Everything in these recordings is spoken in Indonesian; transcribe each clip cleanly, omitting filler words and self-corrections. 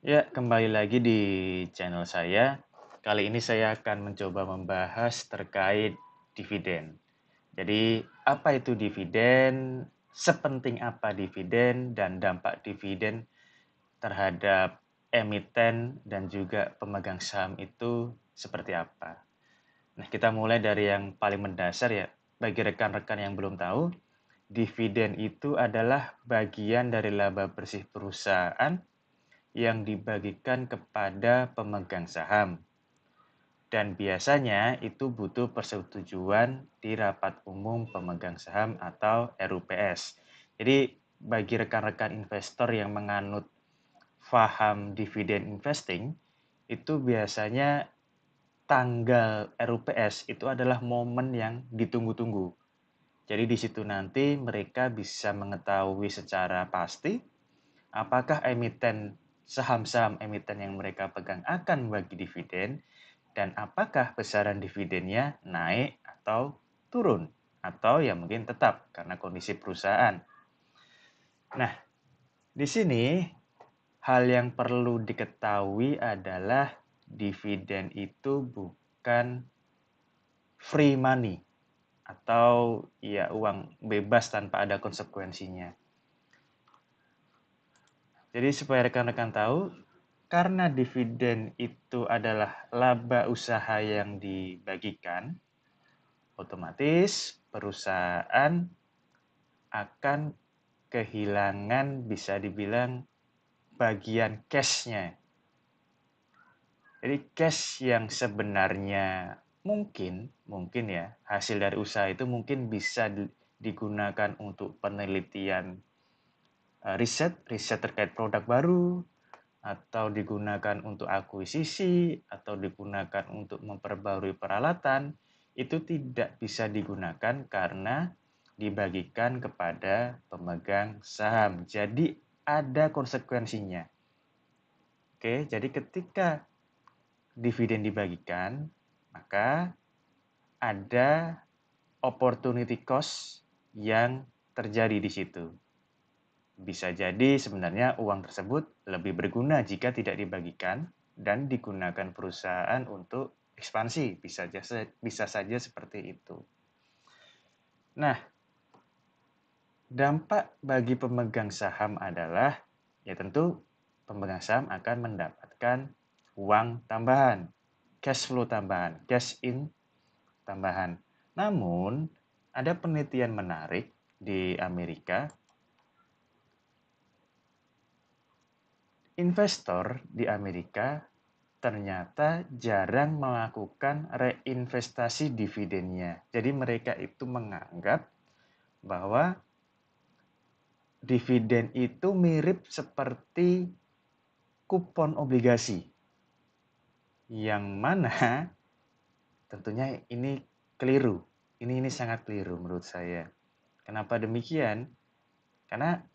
Ya, kembali lagi di channel saya. Kali ini saya akan mencoba membahas terkait dividen. Jadi, apa itu dividen? Sepenting apa dividen dan dampak dividen terhadap emiten dan juga pemegang saham itu seperti apa? Nah, kita mulai dari yang paling mendasar ya. Bagi rekan-rekan yang belum tahu, dividen itu adalah bagian dari laba bersih perusahaan yang dibagikan kepada pemegang saham. Dan biasanya itu butuh persetujuan di rapat umum pemegang saham atau RUPS. Jadi bagi rekan-rekan investor yang menganut faham dividen investing, itu biasanya tanggal RUPS itu adalah momen yang ditunggu-tunggu. Jadi di situ nanti mereka bisa mengetahui secara pasti apakah emiten saham-saham emiten yang mereka pegang akan membagi dividen dan apakah besaran dividennya naik atau turun atau ya mungkin tetap karena kondisi perusahaan. Nah, di sini hal yang perlu diketahui adalah dividen itu bukan free money atau ya uang bebas tanpa ada konsekuensinya. Jadi supaya rekan-rekan tahu, karena dividen itu adalah laba usaha yang dibagikan, otomatis perusahaan akan kehilangan bisa dibilang bagian cash-nya. Jadi cash yang sebenarnya mungkin ya hasil dari usaha itu mungkin bisa digunakan untuk penelitian riset terkait produk baru, atau digunakan untuk akuisisi, atau digunakan untuk memperbarui peralatan, itu tidak bisa digunakan karena dibagikan kepada pemegang saham. Jadi ada konsekuensinya. Oke, jadi ketika dividen dibagikan, maka ada opportunity cost yang terjadi di situ. Bisa jadi sebenarnya uang tersebut lebih berguna jika tidak dibagikan dan digunakan perusahaan untuk ekspansi. Bisa saja seperti itu. Nah, dampak bagi pemegang saham adalah ya tentu pemegang saham akan mendapatkan uang tambahan, cash flow tambahan, cash in tambahan. Namun, ada penelitian menarik di Amerika. Investor di Amerika ternyata jarang melakukan reinvestasi dividennya. Jadi mereka itu menganggap bahwa dividen itu mirip seperti kupon obligasi. Yang mana tentunya ini keliru. Ini sangat keliru menurut saya. Kenapa demikian? Karena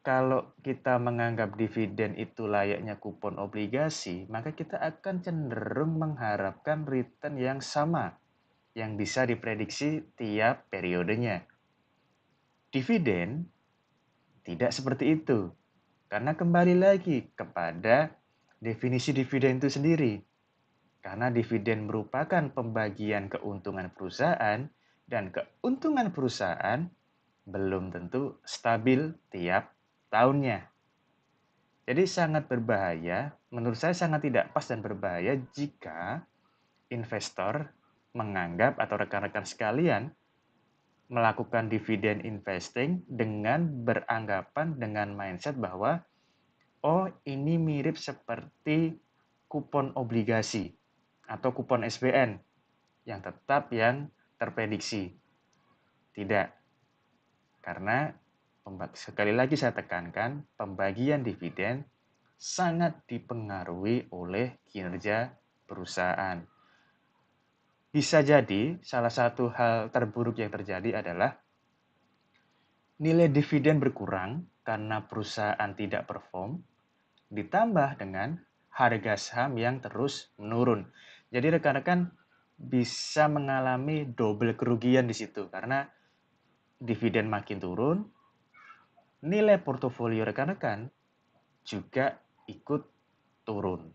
kalau kita menganggap dividen itu layaknya kupon obligasi, maka kita akan cenderung mengharapkan return yang sama, yang bisa diprediksi tiap periodenya. Dividen tidak seperti itu, karena kembali lagi kepada definisi dividen itu sendiri. Karena dividen merupakan pembagian keuntungan perusahaan, dan keuntungan perusahaan belum tentu stabil tiap tahunnya. Jadi sangat berbahaya, menurut saya sangat tidak pas dan berbahaya jika investor menganggap atau rekan-rekan sekalian melakukan dividen investing dengan beranggapan dengan mindset bahwa oh ini mirip seperti kupon obligasi atau kupon SBN yang tetap yang terprediksi. Tidak, karena sekali lagi saya tekankan, pembagian dividen sangat dipengaruhi oleh kinerja perusahaan. Bisa jadi salah satu hal terburuk yang terjadi adalah nilai dividen berkurang karena perusahaan tidak perform, ditambah dengan harga saham yang terus menurun. Jadi rekan-rekan bisa mengalami double kerugian di situ karena dividen makin turun, nilai portofolio rekan-rekan juga ikut turun.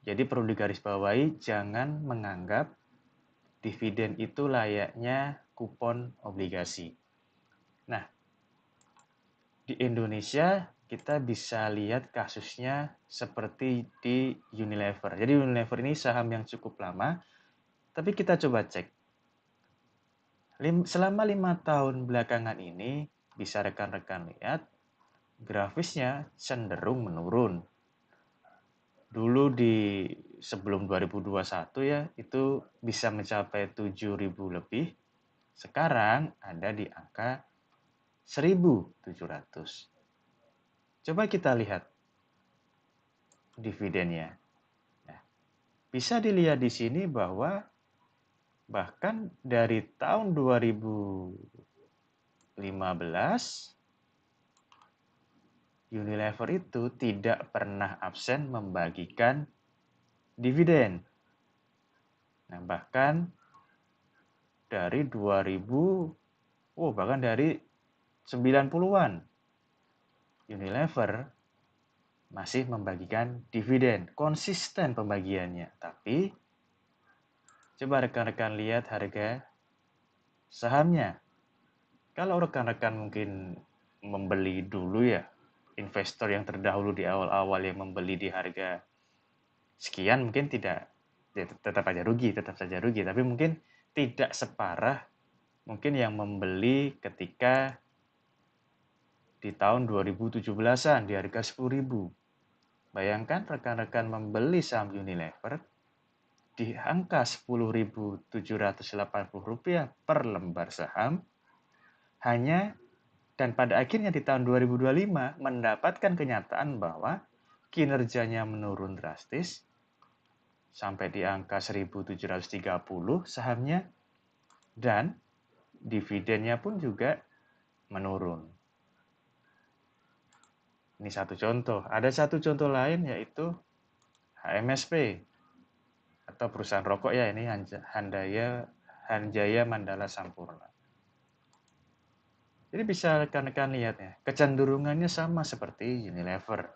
Jadi perlu digarisbawahi, jangan menganggap dividen itu layaknya kupon obligasi. Nah, di Indonesia kita bisa lihat kasusnya seperti di Unilever. Jadi Unilever ini saham yang cukup lama, tapi kita coba cek. Selama 5 tahun belakangan ini, bisa rekan-rekan lihat, grafisnya cenderung menurun. Dulu sebelum 2021 ya, itu bisa mencapai 7.000 lebih. Sekarang ada di angka 1.700. Coba kita lihat dividennya. Nah, bisa dilihat di sini bahwa bahkan dari tahun 2015, Unilever itu tidak pernah absen membagikan dividen. Nah, bahkan dari 2000, bahkan dari 90-an, Unilever masih membagikan dividen, konsisten pembagiannya. Tapi coba rekan-rekan lihat harga sahamnya. Kalau rekan-rekan mungkin membeli dulu ya, investor yang terdahulu di awal-awal yang membeli di harga sekian mungkin tidak, ya tetap saja rugi, tapi mungkin tidak separah mungkin yang membeli ketika di tahun 2017-an di harga 10.000. Bayangkan rekan-rekan membeli saham Unilever di angka Rp10.780 per lembar saham, hanya dan pada akhirnya di tahun 2025 mendapatkan kenyataan bahwa kinerjanya menurun drastis sampai di angka 1.730 sahamnya, dan dividennya pun juga menurun. Ini satu contoh. Ada satu contoh lain yaitu HMSP atau perusahaan rokok ya, ini Hanjaya Mandala Sampurna. Jadi bisa rekan-rekan lihat ya, kecenderungannya sama seperti Unilever,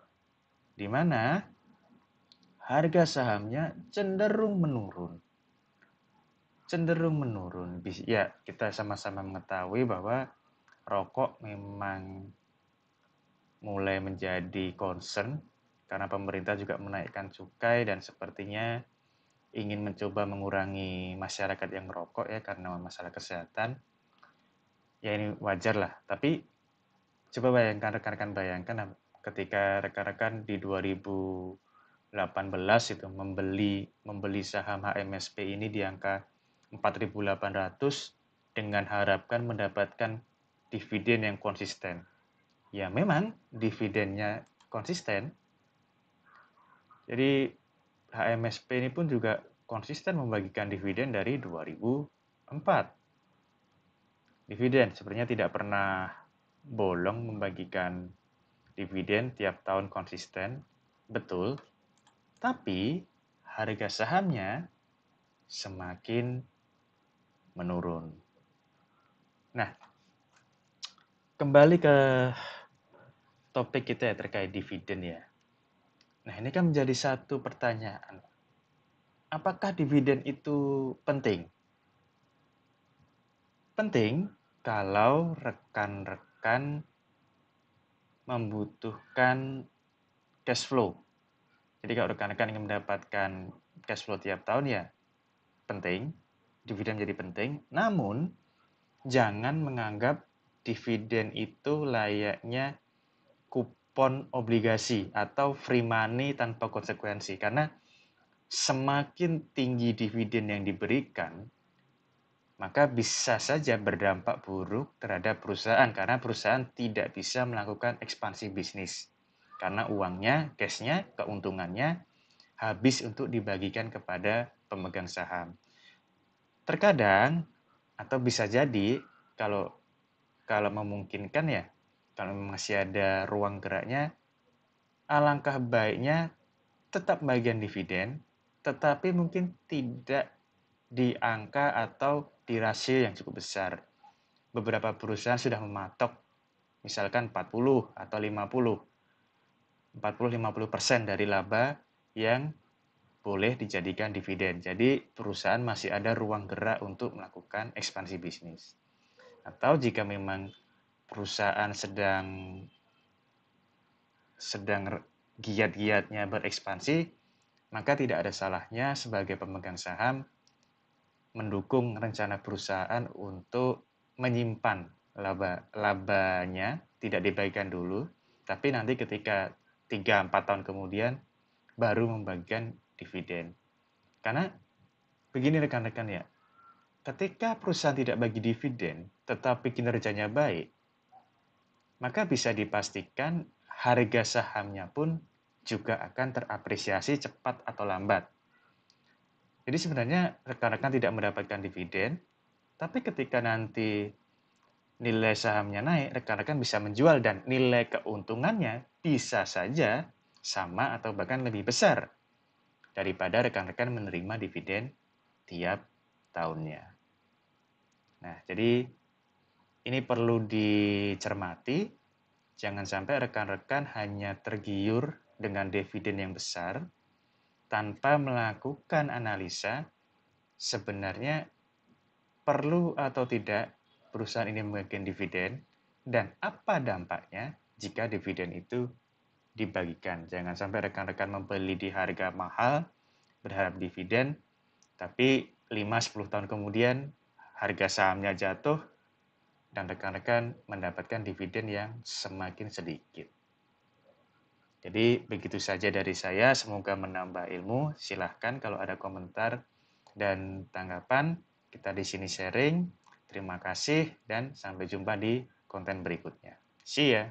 di mana harga sahamnya cenderung menurun. Ya, kita sama-sama mengetahui bahwa rokok memang mulai menjadi concern karena pemerintah juga menaikkan cukai dan sepertinya ingin mencoba mengurangi masyarakat yang merokok ya karena masalah kesehatan. Ya ini wajar lah, tapi coba bayangkan, rekan-rekan bayangkan ketika rekan-rekan di 2018 itu membeli saham HMSP ini di angka 4.800 dengan harapan mendapatkan dividen yang konsisten. Ya memang dividennya konsisten. Jadi HMSP ini pun juga konsisten membagikan dividen dari 2004. Dividen sebenarnya tidak pernah bolong membagikan dividen tiap tahun konsisten, betul. Tapi harga sahamnya semakin menurun. Nah, kembali ke topik kita ya terkait dividen ya. Nah, ini kan menjadi satu pertanyaan. Apakah dividen itu penting? Penting kalau rekan-rekan membutuhkan cash flow. Jadi kalau rekan-rekan ingin mendapatkan cash flow tiap tahun ya penting, dividen jadi penting. Namun jangan menganggap dividen itu layaknya kupon obligasi atau free money tanpa konsekuensi. Karena semakin tinggi dividen yang diberikan, maka bisa saja berdampak buruk terhadap perusahaan karena perusahaan tidak bisa melakukan ekspansi bisnis. Karena uangnya, cashnya, keuntungannya habis untuk dibagikan kepada pemegang saham. Terkadang atau bisa jadi kalau memungkinkan ya, kalau masih ada ruang geraknya, alangkah baiknya tetap bagian dividen, tetapi mungkin tidak di angka atau di rasio yang cukup besar. Beberapa perusahaan sudah mematok misalkan 40 atau 50. 40-50% dari laba yang boleh dijadikan dividen. Jadi perusahaan masih ada ruang gerak untuk melakukan ekspansi bisnis. Atau jika memang perusahaan sedang giat-giatnya berekspansi, maka tidak ada salahnya sebagai pemegang saham mendukung rencana perusahaan untuk menyimpan labanya, tidak dibagikan dulu, tapi nanti ketika 3-4 tahun kemudian baru membagikan dividen. Karena begini rekan-rekan ya, ketika perusahaan tidak bagi dividen tetapi kinerjanya baik, maka bisa dipastikan harga sahamnya pun juga akan terapresiasi cepat atau lambat. Jadi sebenarnya rekan-rekan tidak mendapatkan dividen, tapi ketika nanti nilai sahamnya naik, rekan-rekan bisa menjual dan nilai keuntungannya bisa saja sama atau bahkan lebih besar daripada rekan-rekan menerima dividen tiap tahunnya. Nah, jadi ini perlu dicermati, jangan sampai rekan-rekan hanya tergiur dengan dividen yang besar tanpa melakukan analisa sebenarnya perlu atau tidak perusahaan ini membagikan dividen dan apa dampaknya jika dividen itu dibagikan. Jangan sampai rekan-rekan membeli di harga mahal, berharap dividen, tapi 5-10 tahun kemudian harga sahamnya jatuh dan rekan-rekan mendapatkan dividen yang semakin sedikit. Jadi begitu saja dari saya, semoga menambah ilmu. Silahkan kalau ada komentar dan tanggapan, kita di sini sharing. Terima kasih dan sampai jumpa di konten berikutnya. See ya!